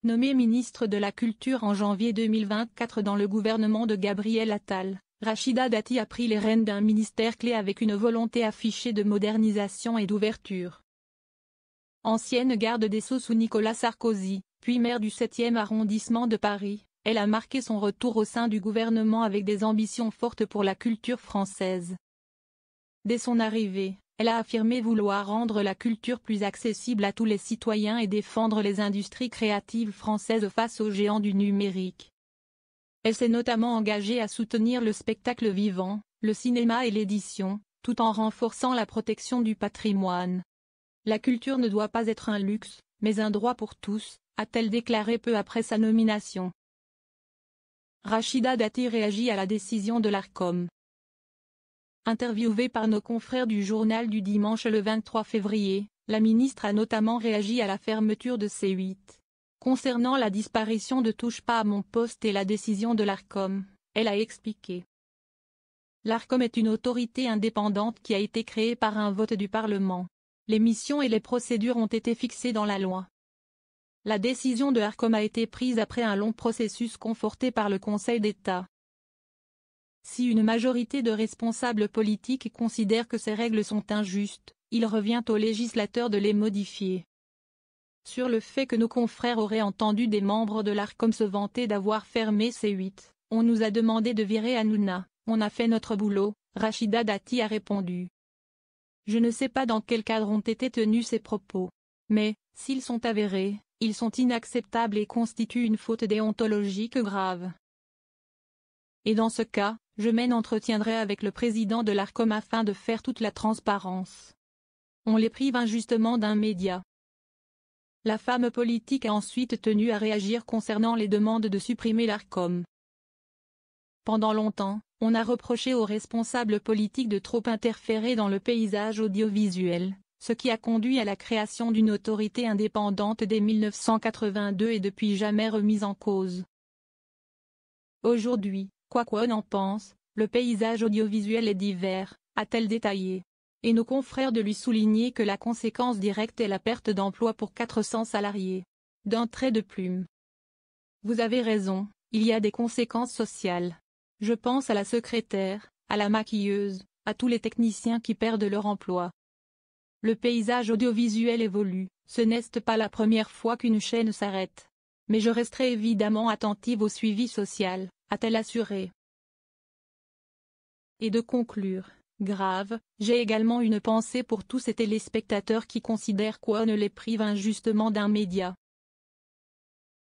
Nommée ministre de la Culture en janvier 2024 dans le gouvernement de Gabriel Attal, Rachida Dati a pris les rênes d'un ministère clé avec une volonté affichée de modernisation et d'ouverture. Ancienne garde des Sceaux sous Nicolas Sarkozy, puis maire du 7e arrondissement de Paris, elle a marqué son retour au sein du gouvernement avec des ambitions fortes pour la culture française. Dès son arrivée, elle a affirmé vouloir rendre la culture plus accessible à tous les citoyens et défendre les industries créatives françaises face aux géants du numérique. Elle s'est notamment engagée à soutenir le spectacle vivant, le cinéma et l'édition, tout en renforçant la protection du patrimoine. La culture ne doit pas être un luxe, mais un droit pour tous, a-t-elle déclaré peu après sa nomination. Rachida Dati réagit à la décision de l'Arcom. Interviewée par nos confrères du journal du dimanche le 23 février, la ministre a notamment réagi à la fermeture de C8. Concernant la disparition de Touche pas à mon poste et la décision de l'Arcom, elle a expliqué. L'Arcom est une autorité indépendante qui a été créée par un vote du Parlement. Les missions et les procédures ont été fixées dans la loi. La décision de l'Arcom a été prise après un long processus conforté par le Conseil d'État. Si une majorité de responsables politiques considère que ces règles sont injustes, il revient aux législateurs de les modifier. Sur le fait que nos confrères auraient entendu des membres de l'Arcom se vanter d'avoir fermé C8, on nous a demandé de virer Hanouna, on a fait notre boulot, Rachida Dati a répondu. Je ne sais pas dans quel cadre ont été tenus ces propos. Mais, s'ils sont avérés, ils sont inacceptables et constituent une faute déontologique grave. Et dans ce cas, je m'entretiendrai avec le président de l'Arcom afin de faire toute la transparence. On les prive injustement d'un média. La femme politique a ensuite tenu à réagir concernant les demandes de supprimer l'Arcom. Pendant longtemps, on a reproché aux responsables politiques de trop interférer dans le paysage audiovisuel, ce qui a conduit à la création d'une autorité indépendante dès 1982 et depuis jamais remise en cause. Aujourd'hui, quoi qu'on en pense, le paysage audiovisuel est divers, a-t-elle détaillé. Et nos confrères de lui souligner que la conséquence directe est la perte d'emploi pour 400 salariés. D'un trait de plume. Vous avez raison, il y a des conséquences sociales. Je pense à la secrétaire, à la maquilleuse, à tous les techniciens qui perdent leur emploi. Le paysage audiovisuel évolue, ce n'est pas la première fois qu'une chaîne s'arrête. Mais je resterai évidemment attentive au suivi social, a-t-elle assuré. Et de conclure, grave, j'ai également une pensée pour tous ces téléspectateurs qui considèrent qu'on les prive injustement d'un média.